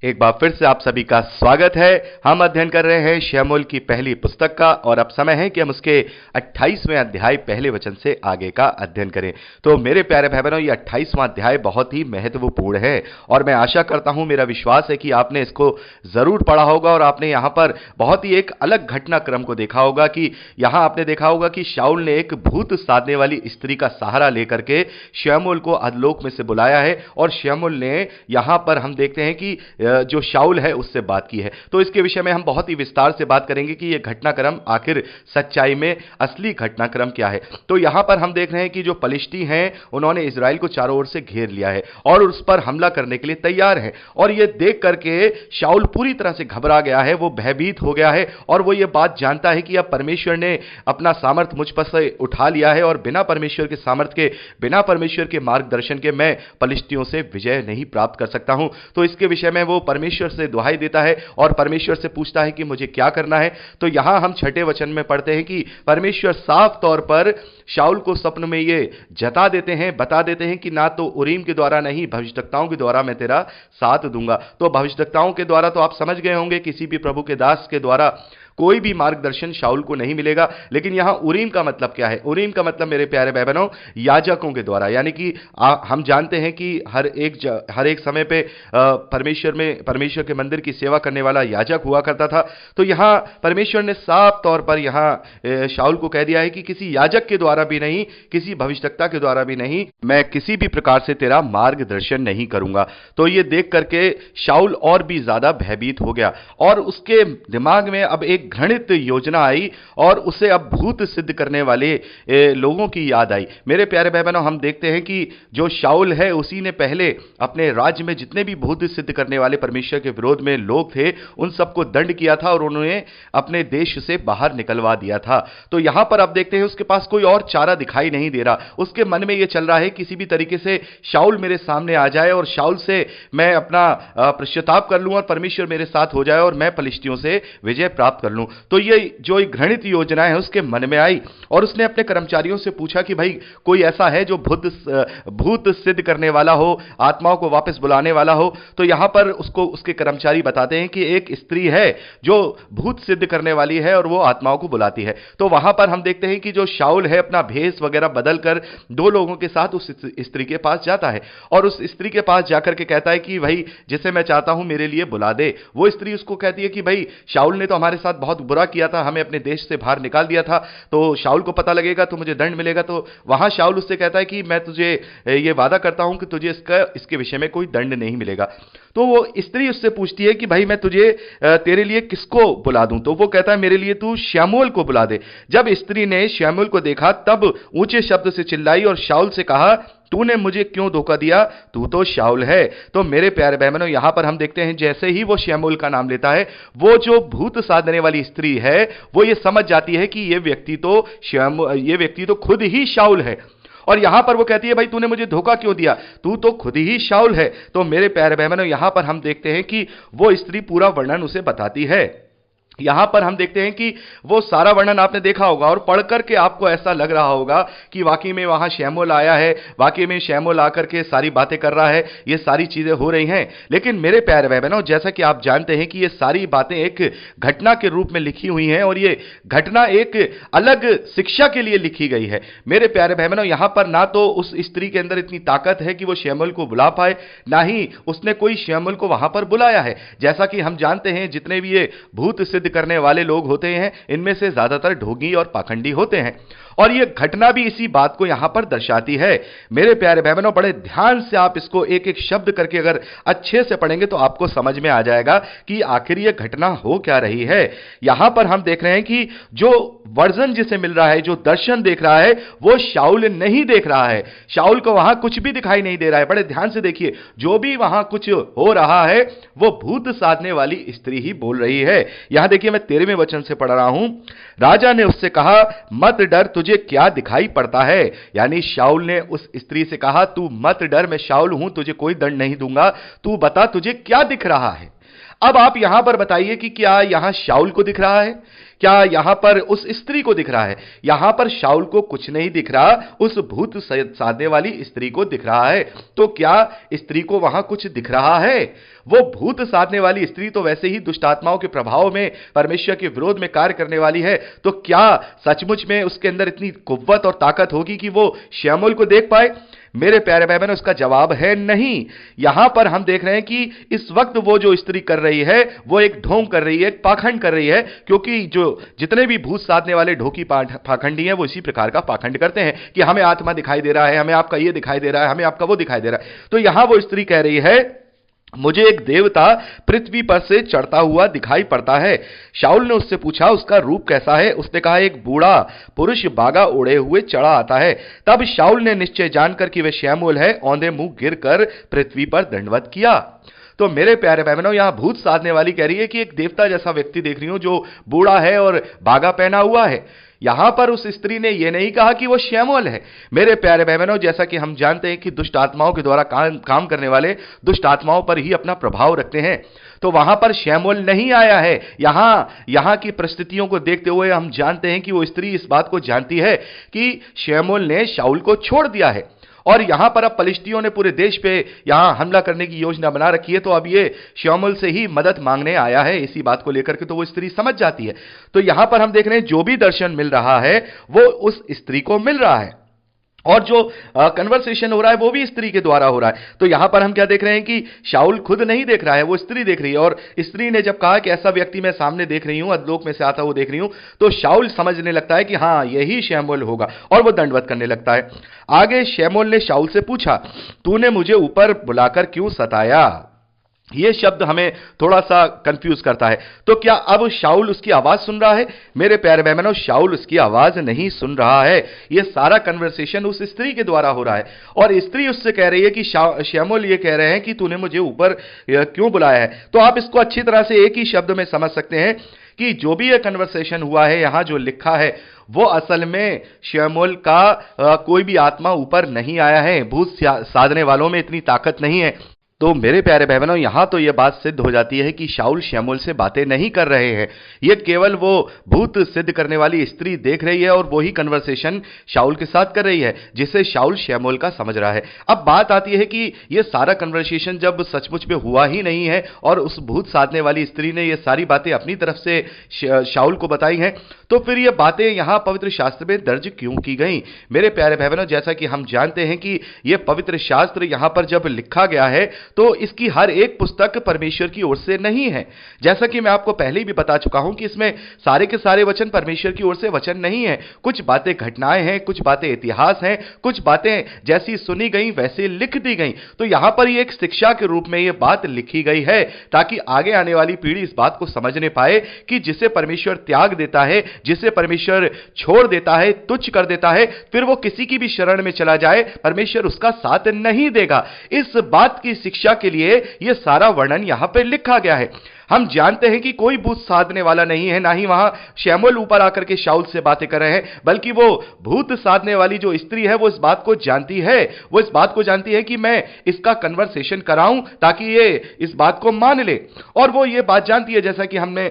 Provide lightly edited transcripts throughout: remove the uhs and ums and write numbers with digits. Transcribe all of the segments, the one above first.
एक बार फिर से आप सभी का स्वागत है। हम अध्ययन कर रहे हैं शमूएल की पहली पुस्तक का और अब समय है कि हम उसके 28वें अध्याय पहले वचन से आगे का अध्ययन करें। तो मेरे प्यारे भाई बहनों, ये 28वां अध्याय बहुत ही महत्वपूर्ण है और मैं आशा करता हूं, मेरा विश्वास है कि आपने इसको जरूर पढ़ा होगा और आपने यहां पर बहुत ही एक अलग घटनाक्रम को देखा होगा कि यहां आपने देखा होगा कि शाऊल ने एक भूत साधने वाली स्त्री का सहारा लेकर के शमूएल को अधोलोक में से बुलाया है और शमूएल ने यहां पर हम देखते हैं कि जो शाऊल है उससे बात की है। तो इसके विषय में हम बहुत ही विस्तार से बात करेंगे कि यह घटनाक्रम आखिर सच्चाई में असली घटनाक्रम क्या है। तो यहां पर हम देख रहे हैं कि जो पलिश्ती हैं उन्होंने इजराइल को चारों ओर से घेर लिया है और उस पर हमला करने के लिए तैयार है और यह देख करके शाऊल पूरी तरह से घबरा गया है, वो भयभीत हो गया है और वो ये बात जानता है कि अब परमेश्वर ने अपना सामर्थ मुझ पर से उठा लिया है और बिना परमेश्वर के सामर्थ के, बिना परमेश्वर के मार्गदर्शन के मैं पलिश्तियों से विजय नहीं प्राप्त कर सकता हूं। तो इसके विषय में वो परमेश्वर से दुहाई देता है और परमेश्वर से पूछता है कि मुझे क्या करना है। तो यहां हम 6ठे वचन में पढ़ते हैं कि परमेश्वर साफ तौर पर शाऊल को स्वप्न में ये जता देते हैं, बता देते हैं कि ना तो उरीम के द्वारा नहीं, भविष्यद्वक्ताओं के द्वारा मैं तेरा साथ दूंगा। तो भविष्यद्वक्ताओं के द्वारा तो आप समझ गए होंगे, किसी भी प्रभु के दास के द्वारा कोई भी मार्गदर्शन शाऊल को नहीं मिलेगा। लेकिन यहां उरीम का मतलब क्या है? उरीम का मतलब मेरे प्यारे भाई बहनों, याजकों के द्वारा, यानी कि हम जानते हैं कि हर एक समय पे परमेश्वर के मंदिर की सेवा करने वाला याजक हुआ करता था। तो यहां परमेश्वर ने साफ तौर पर यहां शाऊल को कह दिया है कि किसी याजक के द्वारा भी नहीं, किसी भविष्यद्वक्ता के द्वारा भी नहीं, मैं किसी भी प्रकार से तेरा मार्गदर्शन नहीं करूंगा। तो ये देख करके शाऊल और भी ज्यादा भयभीत हो गया और उसके दिमाग में अब एक घृणित योजना आई और उसे अब भूत सिद्ध करने वाले लोगों की याद आई। मेरे प्यारे भाई बहनों, हम देखते हैं कि जो शाऊल है उसी ने पहले अपने राज्य में जितने भी भूत सिद्ध करने वाले परमेश्वर के विरोध में लोग थे उन सबको दंड किया था और उन्होंने अपने देश से बाहर निकलवा दिया था। तो यहां पर आप देखते हैं उसके पास कोई और चारा दिखाई नहीं दे रहा। उसके मन में यह चल रहा है किसी भी तरीके से शाऊल मेरे सामने आ जाए और शाऊल से मैं अपना पश्चाताप कर लूं और परमेश्वर मेरे साथ हो जाए और मैं पलिश्तियों से विजय प्राप्त कर लूं। तो ये जो एक घृणित योजना है उसके मन में आई और उसने अपने कर्मचारियों से पूछा कि भाई कोई ऐसा है जो भूत सिद्ध करने वाला हो, आत्माओं को वापस बुलाने वाला हो। तो यहां पर उसके कर्मचारी बताते हैं कि एक स्त्री है जो भूत सिद्ध करने वाली है और वो आत्माओं को बुलाती है। तो वहां पर हम देखते हैं कि जो शाऊल है अपना भेष वगैरह बदलकर दो लोगों के साथ उस स्त्री के पास जाता है और उस स्त्री के पास जाकर के कहता है कि भाई जिसे मैं चाहता हूं मेरे लिए बुला दे। वो स्त्री उसको कहती है कि भाई शाऊल ने तो हमारे साथ बहुत बुरा किया था, हमें अपने देश से बाहर निकाल दिया था, तो शाऊल को पता लगेगा तो मुझे दंड मिलेगा। तो वहां शाऊल उससे कहता है कि मैं तुझे ये वादा करता हूं कि तुझे इसके विषय में कोई दंड नहीं मिलेगा। तो वो स्त्री उससे पूछती है कि भाई मैं तुझे तेरे लिए किसको बुला दूं? तो वो कहता है मेरे लिए तू शमूएल को बुला दे। जब स्त्री ने शमूएल को देखा तब ऊंचे शब्द से चिल्लाई और शाऊल से कहा, तूने मुझे क्यों धोखा दिया? तू तो शाऊल है। तो मेरे प्यारे बहनों, यहां पर हम देखते हैं जैसे ही वो शमूएल का नाम लेता है, वो जो भूत साधने वाली स्त्री है वो ये समझ जाती है कि ये व्यक्ति तो खुद ही शाऊल है। और यहां पर वो कहती है भाई तूने मुझे धोखा क्यों दिया? तू तो खुद ही शाऊल है। तो मेरे प्यारे बहनों, यहां पर हम देखते हैं कि वो स्त्री पूरा वर्णन उसे बताती है। यहां पर हम देखते हैं कि वो सारा वर्णन आपने देखा होगा और पढ़ करके आपको ऐसा लग रहा होगा कि वाकई में वहां शमूएल आया है, वाकई में शमूएल आकर के सारी बातें कर रहा है, ये सारी चीजें हो रही हैं। लेकिन मेरे प्यारे भाई बहनों, जैसा कि आप जानते हैं कि ये सारी बातें एक घटना के रूप में लिखी हुई हैं और ये घटना एक अलग शिक्षा के लिए लिखी गई है। मेरे प्यारे भाई बहनों, यहां पर ना तो उस स्त्री के अंदर इतनी ताकत है कि वो शमूएल को बुला पाए, ना ही उसने कोई शमूएल को वहां पर बुलाया है। जैसा कि हम जानते हैं जितने भी ये भूत सिद्ध करने वाले लोग होते हैं इनमें से ज्यादातर ढोंगी और पाखंडी होते हैं और यह घटना भी इसी बात को यहां पर दर्शाती है। मेरे प्यारे भाई बहनों, बड़े ध्यान से आप इसको एक एक शब्द करके अगर अच्छे से पढ़ेंगे तो आपको समझ में आ जाएगा कि आखिर यह घटना हो क्या रही है। यहां पर हम देख रहे हैं कि जो वर्जन जिसे मिल रहा है, जो दर्शन देख रहा है, वो शाऊल नहीं देख रहा है। शाऊल को वहां कुछ भी दिखाई नहीं दे रहा है। बड़े ध्यान से देखिए, जो भी वहां कुछ हो रहा है वो भूत साधने वाली स्त्री ही बोल रही है। यहां देखिए, मैं 13वें वचन से पढ़ रहा हूं। राजा ने उससे कहा, मत डर, तुझे क्या दिखाई पड़ता है? यानी शाऊल ने उस स्त्री से कहा, तू मत डर, मैं शाऊल हूं, तुझे कोई दंड नहीं दूंगा, तू बता तुझे क्या दिख रहा है? अब आप यहां पर बताइए कि क्या यहां शाऊल को दिख रहा है, क्या यहां पर उस स्त्री को दिख रहा है? यहां पर शाऊल को कुछ नहीं दिख रहा, उस भूत साधने वाली स्त्री को दिख रहा है। तो क्या स्त्री को वहां कुछ दिख रहा है? वो भूत साधने वाली स्त्री तो वैसे ही दुष्ट आत्माओं के प्रभाव में परमेश्वर के विरोध में कार्य करने वाली है, तो क्या सचमुच में उसके अंदर इतनी कुव्वत और ताकत होगी कि वो श्यामल को देख पाए? मेरे प्यारे भाई बहनों, उसका जवाब है नहीं। यहां पर हम देख रहे हैं कि इस वक्त वो जो स्त्री कर रही है वो एक ढोंग कर रही है, एक पाखंड कर रही है, क्योंकि जो जितने भी भूत साधने वाले ढोकी पाखंडी हैं वो इसी प्रकार का पाखंड करते हैं कि हमें आत्मा दिखाई दे रहा है, हमें आपका ये दिखाई दे रहा है, हमें आपका वो दिखाई दे रहा है। तो यहां वो स्त्री कह रही है, मुझे एक देवता पृथ्वी पर से चढ़ता हुआ दिखाई पड़ता है। शाऊल ने उससे पूछा, उसका रूप कैसा है? उसने कहा, एक बूढ़ा पुरुष बागा ओढ़े हुए चढ़ा आता है। तब शाऊल ने निश्चय जानकर कि वह शमूएल है, औंधे मुंह गिरकर पृथ्वी पर दंडवत किया। तो मेरे प्यारे भाई बहनों, यहां भूत साधने वाली कह रही है कि एक देवता जैसा व्यक्ति देख रही हूं जो बूढ़ा है और बागा पहना हुआ है। यहां पर उस स्त्री ने यह नहीं कहा कि वो शमूएल है। मेरे प्यारे भाई बहनों, जैसा कि हम जानते हैं कि दुष्ट आत्माओं के द्वारा काम करने वाले दुष्ट आत्माओं पर ही अपना प्रभाव रखते हैं, तो वहां पर शमूएल नहीं आया है। यहां की परिस्थितियों को देखते हुए हम जानते हैं कि वो स्त्री इस बात को जानती है कि शमूएल ने शाऊल को छोड़ दिया है, और यहां पर अब पलिश्तियों ने पूरे देश पे यहां हमला करने की योजना बना रखी है, तो अब ये शमूएल से ही मदद मांगने आया है। इसी बात को लेकर के तो वो स्त्री समझ जाती है। तो यहां पर हम देख रहे हैं जो भी दर्शन मिल रहा है वो उस स्त्री को मिल रहा है, और जो कन्वर्सेशन हो रहा है वो भी स्त्री के द्वारा हो रहा है। तो यहां पर हम क्या देख रहे हैं कि शाऊल खुद नहीं देख रहा है, वो स्त्री देख रही है। और स्त्री ने जब कहा कि ऐसा व्यक्ति मैं सामने देख रही हूं, अधलोक में से आता हुआ देख रही हूं, तो शाऊल समझने लगता है कि हां यही शमूएल होगा, और वो दंडवत करने लगता है। आगे शमूएल ने शाऊल से पूछा, तूने मुझे ऊपर बुलाकर क्यों सताया? यह शब्द हमें थोड़ा सा कंफ्यूज करता है। तो क्या अब शाऊल उसकी आवाज सुन रहा है? मेरे प्यारे भाई बहनों, शाऊल उसकी आवाज नहीं सुन रहा है। यह सारा कन्वर्सेशन उस स्त्री के द्वारा हो रहा है, और स्त्री उससे कह रही है कि शमूएल ये कह रहे हैं कि तूने मुझे ऊपर क्यों बुलाया है। तो आप इसको अच्छी तरह से एक ही शब्द में समझ सकते हैं कि जो भी यह कन्वर्सेशन हुआ है, यहां जो लिखा है वो असल में शमूएल का कोई भी आत्मा ऊपर नहीं आया है। भूत साधने वालों में इतनी ताकत नहीं है। तो मेरे प्यारे भाई बहनों, यहां तो यह बात सिद्ध हो जाती है कि शाऊल शमूएल से बातें नहीं कर रहे हैं, यह केवल वो भूत सिद्ध करने वाली स्त्री देख रही है, और वही कन्वर्सेशन शाऊल के साथ कर रही है जिसे शाऊल शमूएल का समझ रहा है। अब बात आती है कि यह सारा कन्वर्सेशन जब सचमुच में हुआ ही नहीं है, और उस भूत साधने वाली स्त्री ने यह सारी बातें अपनी तरफ से शाऊल को बताई हैं, तो फिर यह बातें यहां पवित्र शास्त्र में दर्ज क्यों की गई? मेरे प्यारे भाई बहनों, जैसा कि हम जानते हैं कि यह पवित्र शास्त्र यहां पर जब लिखा गया है तो इसकी हर एक पुस्तक परमेश्वर की ओर से नहीं है। जैसा कि मैं आपको पहले भी बता चुका हूं कि इसमें सारे के सारे वचन परमेश्वर की ओर से वचन नहीं है। कुछ बातें घटनाएं हैं, कुछ बातें इतिहास हैं, कुछ बातें जैसी सुनी गई वैसे लिख दी गई। तो यहां पर ये एक शिक्षा के रूप में यह बात लिखी गई है, ताकि आगे आने वाली पीढ़ी इस बात को समझने पाए कि जिसे परमेश्वर त्याग देता है, जिसे परमेश्वर छोड़ देता है, तुच्छ कर देता है, फिर वो किसी की भी शरण में चला जाए, परमेश्वर उसका साथ नहीं देगा। इस बात की शिक्षा के लिए यह सारा वर्णन यहां पर लिखा गया है। हम जानते हैं कि कोई भूत साधने वाला नहीं है, ना ही वहां शमूएल ऊपर आकर के शाऊल से बातें कर रहे हैं, बल्कि वो भूत साधने वाली जो स्त्री है वो इस बात को जानती है, वो इस बात को जानती है कि मैं इसका कन्वर्सेशन कराऊं ताकि ये इस बात को मान ले। और वो ये बात जानती है, जैसा कि हमने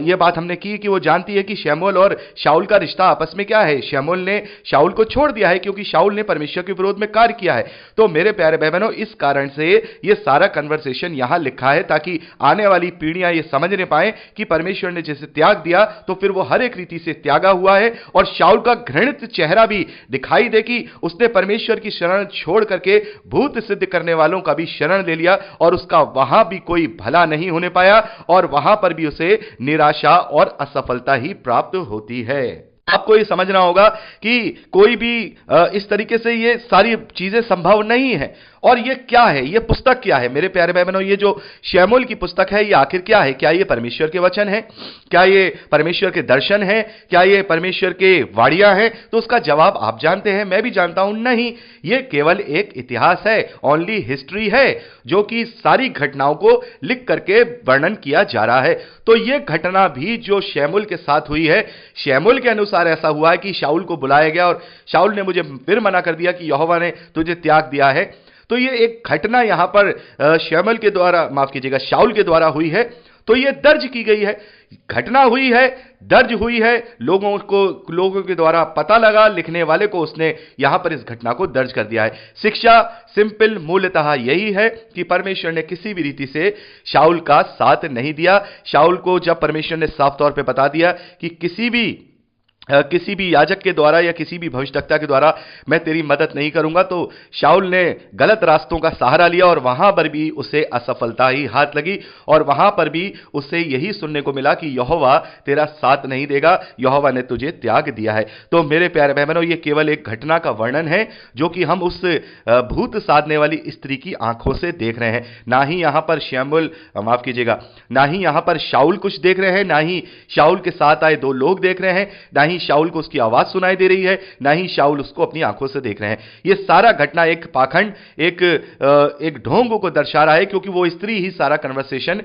ये बात हमने की कि वो जानती है कि शमूएल और शाऊल का रिश्ता आपस में क्या है। शमूएल ने शाऊल को छोड़ दिया है क्योंकि शाऊल ने परमेश्वर के विरोध में कार्य किया है। तो मेरे प्यारे भाई बहनों, इस कारण से ये सारा कन्वर्सेशन यहां लिखा है ताकि आने वाली पीढ़ियां ये समझने पाए कि परमेश्वर ने जिसे त्याग दिया तो फिर वो हर एक रीति से त्यागा हुआ है। और शाऊल का घृणित चेहरा भी दिखाई दे कि उसने परमेश्वर की शरण छोड़ करके भूत सिद्ध करने वालों का भी शरण ले लिया, और उसका वहां भी कोई भला नहीं होने पाया, और वहां पर भी उसे निराशा और असफलता ही प्राप्त होती है। आपको ये समझना होगा कि कोई भी इस तरीके से ये सारी चीजें संभव नहीं है। और ये क्या है, ये पुस्तक क्या है? मेरे प्यारे भाई बहनों, ये जो शमूएल की पुस्तक है ये आखिर क्या है? क्या ये परमेश्वर के वचन है? क्या ये परमेश्वर के दर्शन है? क्या ये परमेश्वर के वाणियां हैं? तो उसका जवाब आप जानते हैं, मैं भी जानता हूं, नहीं, ये केवल एक इतिहास है, ओनली हिस्ट्री है, जो कि सारी घटनाओं को लिख करके वर्णन किया जा रहा है। तो ये घटना भी जो शमूएल के साथ हुई है, शमूएल के अनुसार ऐसा हुआ है कि शाऊल को बुलाया गया और शाऊल ने मुझे फिर मना कर दिया कि यहोवा ने तुझे त्याग दिया है। तो ये एक घटना यहां पर शमूएल के द्वारा, माफ कीजिएगा, शाऊल के द्वारा हुई है, तो ये दर्ज की गई है, घटना हुई है, दर्ज हुई है, लोगों के द्वारा पता लगा, लिखने वाले को उसने यहां पर इस घटना को दर्ज कर दिया है। शिक्षा सिंपल मूलतः यही है कि परमेश्वर ने किसी भी रीति से शाऊल का साथ नहीं दिया। शाऊल को जब परमेश्वर ने साफ तौर पे बता दिया कि किसी भी याजक के द्वारा या किसी भी भविष्यद्वक्ता के द्वारा मैं तेरी मदद नहीं करूंगा, तो शाऊल ने गलत रास्तों का सहारा लिया और वहां पर भी उसे असफलता ही हाथ लगी और वहां पर भी उसे यही सुनने को मिला कि यहोवा तेरा साथ नहीं देगा, यहोवा ने तुझे त्याग दिया है। तो मेरे प्यारे भाई बहनों, ये केवल एक घटना का वर्णन है जो कि हम उस भूत साधने वाली स्त्री की आंखों से देख रहे हैं। ना ही यहां पर शमूएल, माफ कीजिएगा, ना ही यहां पर शाऊल कुछ देख रहे हैं, ना ही शाऊल के साथ आए दो लोग देख रहे हैं, ना ही शाऊल को उसकी आवाज सुनाई दे रही है, ना ही शाऊल उसको अपनी आंखों से देख रहे हैं। यह सारा घटना एक पाखंड, एक ढोंग को दर्शा रहा है, क्योंकि वो स्त्री ही सारा कन्वर्सेशन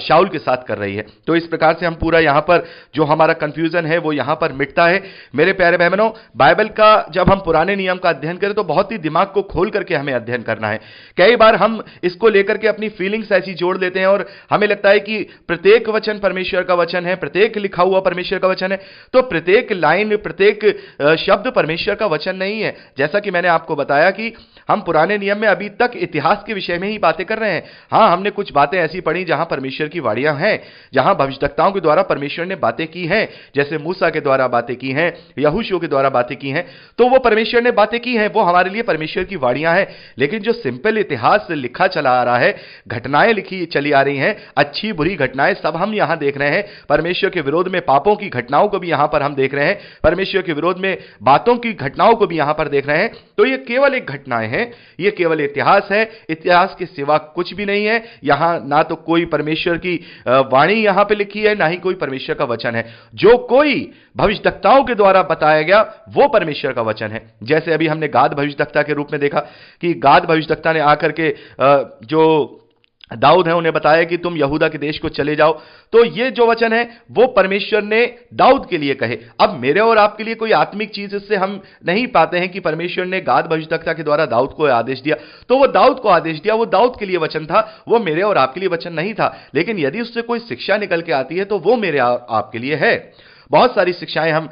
शाऊल के साथ कर रही है। तो इस प्रकार से हम पूरा यहां पर जो हमारा कंफ्यूजन है वो यहां पर मिटता है। मेरे प्यारे भाई बहनों, बाइबल का जब हम पुराने नियम का अध्ययन करें तो बहुत ही दिमाग को खोल करके हमें अध्ययन करना है। कई बार हम इसको लेकर के अपनी फीलिंग्स ऐसी जोड़ देते हैं और हमें लगता है कि प्रत्येक वचन परमेश्वर का वचन है, प्रत्येक लिखा हुआ परमेश्वर का वचन है, तो प्रत्येक लाइन, प्रत्येक शब्द परमेश्वर का वचन नहीं है। जैसा कि मैंने आपको बताया कि हम पुराने नियम में अभी तक इतिहास के विषय में ही बातें कर रहे हैं। हां, हमने कुछ बातें ऐसी पढ़ी जहां परमेश्वर की वाणियां हैं, जहां भविष्यद्वक्ताओं के द्वारा परमेश्वर ने बातें की हैं, जैसे मूसा के द्वारा बातें की हैं, यहोशू के द्वारा बातें की हैं, तो वो परमेश्वर ने बातें की हैं, वो हमारे लिए परमेश्वर की वाणियां हैं। लेकिन जो सिंपल इतिहास लिखा चला आ रहा है, घटनाएं लिखी चली आ रही हैं, अच्छी बुरी घटनाएं सब हम यहां देख रहे हैं। परमेश्वर के विरोध में पापों की घटनाओं को भी यहां पर हम देख रहे हैं, परमेश्वर के विरोध में बातों की घटनाओं को भी यहां पर देख रहे हैं। तो ये केवल एक घटनाएं हैं, ये केवल इतिहास है, इतिहास के सिवा कुछ भी नहीं है। यहां ना तो कोई परमेश्वर की वाणी यहां पे लिखी है, ना ही कोई परमेश्वर का वचन है। जो कोई भविष्यद्वक्ताओं के द्वारा बताया गया वो परमेश्वर का वचन है। जैसे अभी हमने गाद भविष्यद्वक्ता के रूप में देखा कि गाद भविष्यद्वक्ता ने आकर के जो दाऊद है उन्हें बताया कि तुम यहूदा के देश को चले जाओ। तो ये जो वचन है वो परमेश्वर ने दाऊद के लिए कहे। अब मेरे और आपके लिए कोई आत्मिक चीज इससे हम नहीं पाते हैं कि परमेश्वर ने गाद भविष्यद्वक्ता के द्वारा दाऊद को आदेश दिया, तो वो दाऊद को आदेश दिया, वो दाऊद के लिए वचन था, वो मेरे और आपके लिए वचन नहीं था। लेकिन यदि उससे कोई शिक्षा निकल के आती है तो वो मेरे और आपके लिए है। बहुत सारी शिक्षाएं हम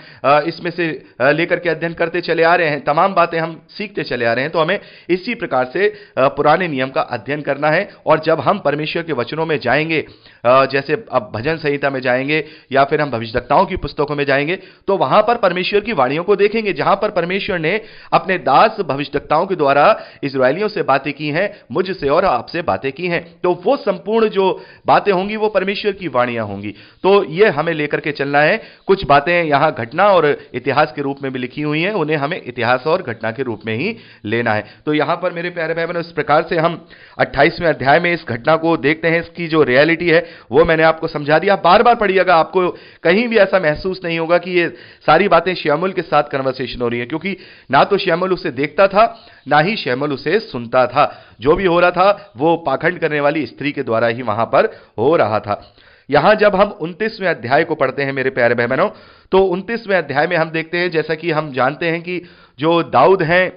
इसमें से लेकर के अध्ययन करते चले आ रहे हैं, तमाम बातें हम सीखते चले आ रहे हैं। तो हमें इसी प्रकार से पुराने नियम का अध्ययन करना है। और जब हम परमेश्वर के वचनों में जाएंगे, जैसे अब भजन संहिता में जाएंगे या फिर हम भविष्यद्वक्ताओं की पुस्तकों में जाएंगे, तो वहां पर परमेश्वर की वाणियों को देखेंगे, जहां पर परमेश्वर ने अपने दास भविष्यद्वक्ताओं के द्वारा इस्राएलियों से बातें की हैं, मुझसे और आपसे बातें की हैं। तो वो संपूर्ण जो बातें होंगी वो परमेश्वर की वाणियां होंगी। तो ये हमें लेकर के चलना है। कुछ बातें यहां घटना और इतिहास के रूप में भी लिखी हुई हैं, उन्हें हमें इतिहास और घटना के रूप में ही लेना है। तो यहां पर मेरे प्यारे भाई बहनों, इस प्रकार से हम 28वें अध्याय में इस घटना को देखते हैं। इसकी जो रियलिटी है वो मैंने आपको समझा दिया। बार बार पढ़िएगा, आपको कहीं भी ऐसा महसूस नहीं होगा कि ये सारी बातें शमूएल के साथ कन्वर्सेशन हो रही है, क्योंकि ना तो शमूएल उसे देखता था, ना ही शमूएल उसे सुनता था। जो भी हो रहा था वो पाखंड करने वाली स्त्री के द्वारा ही वहां पर हो रहा था। यहां जब हम 29वें अध्याय को पढ़ते हैं मेरे प्यारे भाई बहनों, तो 29वें अध्याय में हम देखते हैं, जैसा कि हम जानते हैं कि जो दाऊद हैं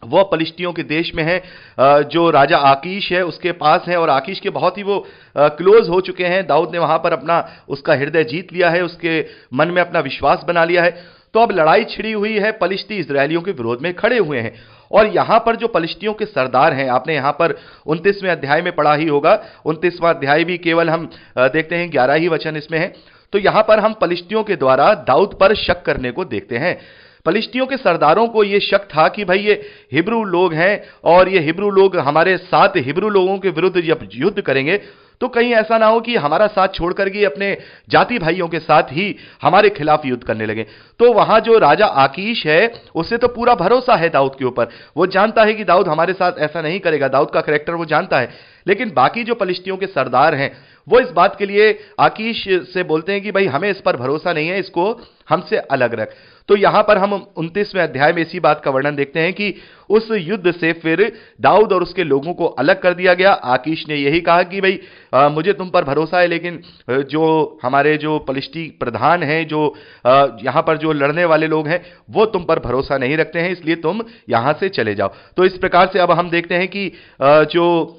वो पलिश्तियों के देश में है, जो राजा आकीश है उसके पास है, और आकीश के बहुत ही वो क्लोज हो चुके हैं। दाऊद ने वहां पर उसका हृदय जीत लिया है, उसके मन में अपना विश्वास बना लिया है। तो अब लड़ाई छिड़ी हुई है, पलिश्ती इजरायलियों के विरोध में खड़े हुए हैं। और यहां पर जो पलिश्तियों के सरदार हैं, आपने यहां पर 29वें अध्याय में पढ़ा ही होगा, 29वां अध्याय भी केवल हम देखते हैं 11 ही वचन इसमें है। तो यहां पर हम पलिश्तियों के द्वारा दाऊद पर शक करने को देखते हैं। पलिश्तियों के सरदारों को यह शक था कि भाई ये हिब्रू लोग हैं और ये हिब्रू लोग हमारे साथ हिब्रू लोगों के विरुद्ध जब युद्ध करेंगे तो कहीं ऐसा ना हो कि हमारा साथ छोड़कर के अपने जाति भाइयों के साथ ही हमारे खिलाफ युद्ध करने लगे। तो वहां जो राजा आकीश है उसे तो पूरा भरोसा है दाऊद के ऊपर, वो जानता है कि दाऊद हमारे साथ ऐसा नहीं करेगा, दाऊद का कैरेक्टर वो जानता है। लेकिन बाकी जो पलिश्तियों के सरदार हैं वो इस बात के लिए आकीश से बोलते हैं कि भाई हमें इस पर भरोसा नहीं है, इसको हमसे अलग रख। तो यहां पर हम 29वें अध्याय में इसी बात का वर्णन देखते हैं कि उस युद्ध से फिर दाऊद और उसके लोगों को अलग कर दिया गया। आकीश ने यही कहा कि भाई मुझे तुम पर भरोसा है, लेकिन जो हमारे जो पलिश्ती प्रधान हैं, जो यहां पर जो लड़ने वाले लोग हैं, वो तुम पर भरोसा नहीं रखते हैं, इसलिए तुम यहां से चले जाओ। तो इस प्रकार से अब हम देखते हैं कि जो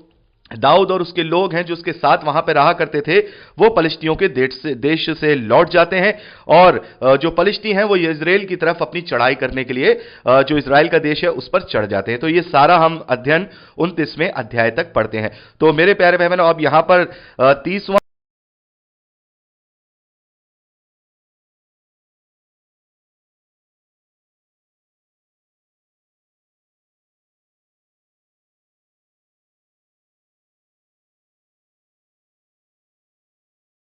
दाऊद और उसके लोग हैं जो उसके साथ वहां पर रहा करते थे, वो पलिश्तियों के देश से लौट जाते हैं और जो पलिश्ती हैं वो इजराइल की तरफ अपनी चढ़ाई करने के लिए जो इजराइल का देश है उस पर चढ़ जाते हैं। तो ये सारा हम अध्ययन 29वें अध्याय तक पढ़ते हैं। तो मेरे प्यारे भाई बहनों, अब यहां पर 30वां